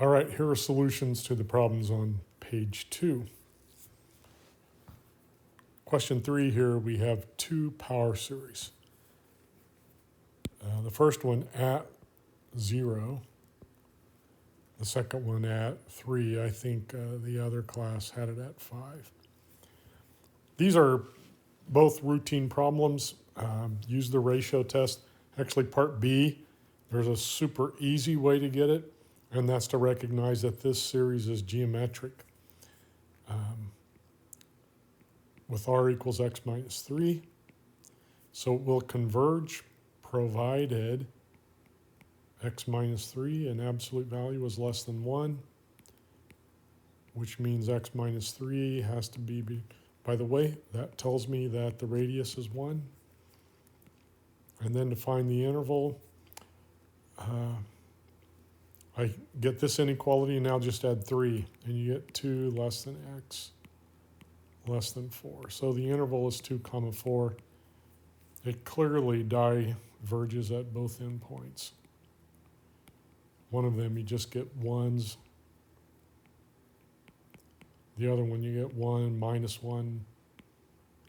All right, here are solutions to the problems on page 2. Question 3 here, we have two power series. The first one at 0. The second one at 3. I think the other class had it at 5. These are both routine problems. Use the ratio test. Actually, part B, there's a super easy way to get it, and that's to recognize that this series is geometric. With r equals x minus 3. So it will converge provided x minus 3 an absolute value is less than 1, which means x minus 3 has to be, by the way, that tells me that the radius is 1. And then to find the interval, I get this inequality and now just add 3, and you get 2 less than x less than 4. So the interval is 2 comma 4. It clearly diverges at both endpoints. One of them you just get 1s. The other one you get 1, minus 1,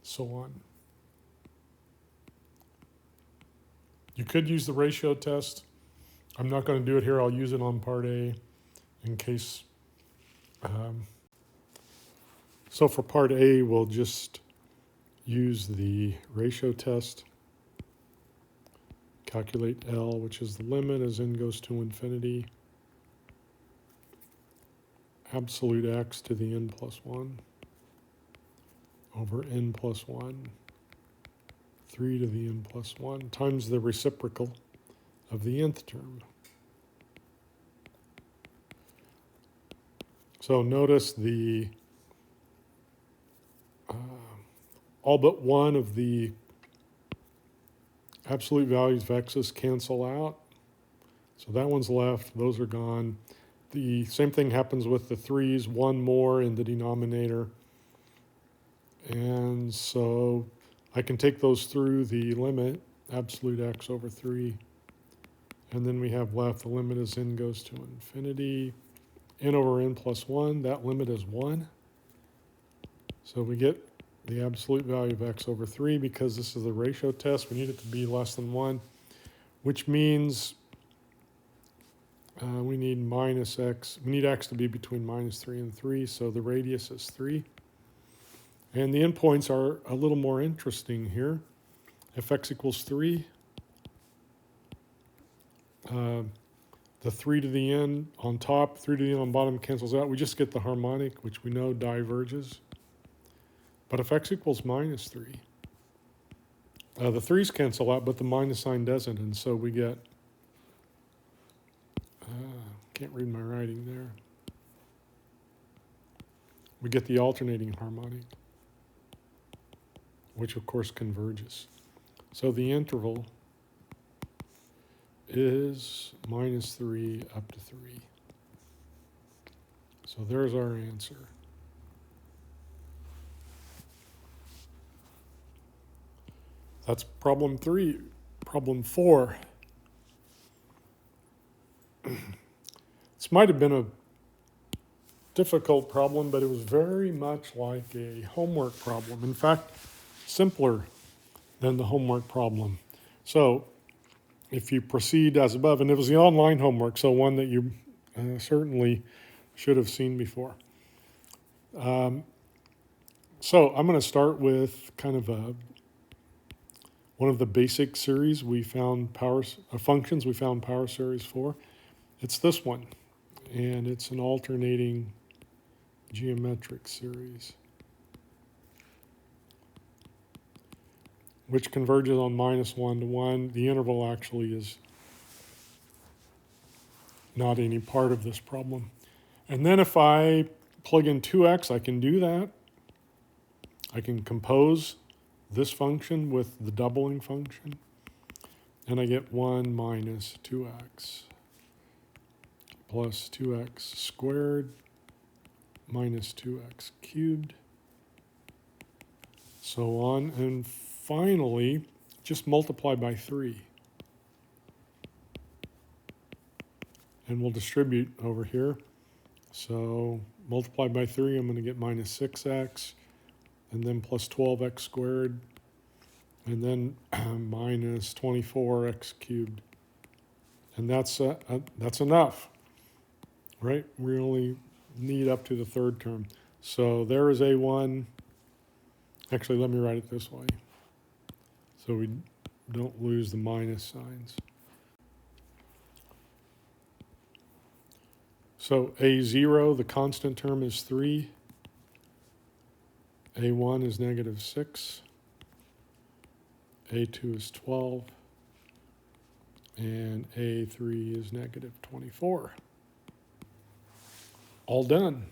so on. You could use the ratio test. I'm not going to do it here. I'll use it on part A in case. So for part A, we'll just use the ratio test. Calculate L, which is the limit as n goes to infinity. Absolute x to the n plus 1 over n plus 1, 3 to the n plus 1, times the reciprocal of the nth term. So notice the all but one of the absolute values of x's cancel out. So that one's left, those are gone. The same thing happens with the 3's, one more in the denominator. And so I can take those through the limit, absolute x over 3. And then we have left, the limit as n goes to infinity. N over n plus 1, that limit is 1. So we get the absolute value of x over 3 because this is the ratio test. We need it to be less than 1, which means we need minus x. We need x to be between minus 3 and 3, so the radius is 3. And the endpoints are a little more interesting here. If x equals 3, the 3 to the n on top, 3 to the n on bottom cancels out. We just get the harmonic, which we know diverges. But if x equals minus 3, the 3's cancel out, but the minus sign doesn't, and so we get, can't read my writing there. We get the alternating harmonic, which of course converges. So the interval is minus 3 up to 3. So there's our answer. That's problem 3. Problem 4. This might have been a difficult problem, but it was very much like a homework problem. In fact, simpler than the homework problem. So if you proceed as above, and it was the online homework, so one that you certainly should have seen before. So I'm going to start with kind of one of the basic series we found functions we found power series for. It's this one, and it's an alternating geometric series, which converges on minus 1 to 1. The interval actually is not any part of this problem. And then if I plug in 2x, I can do that. I can compose this function with the doubling function, and I get 1 minus 2x plus 2x squared minus 2x cubed, so on. And finally, just multiply by 3. and we'll distribute over here. So multiply by 3, I'm going to get minus 6x, and then plus 12x squared, and then minus 24x cubed. And that's enough, right? We only need up to the third term. So there is a1. Actually, let me write it this way so we don't lose the minus signs. So a0, the constant term, is 3. a1 is negative 6. a2 is 12. And a3 is negative 24. All done.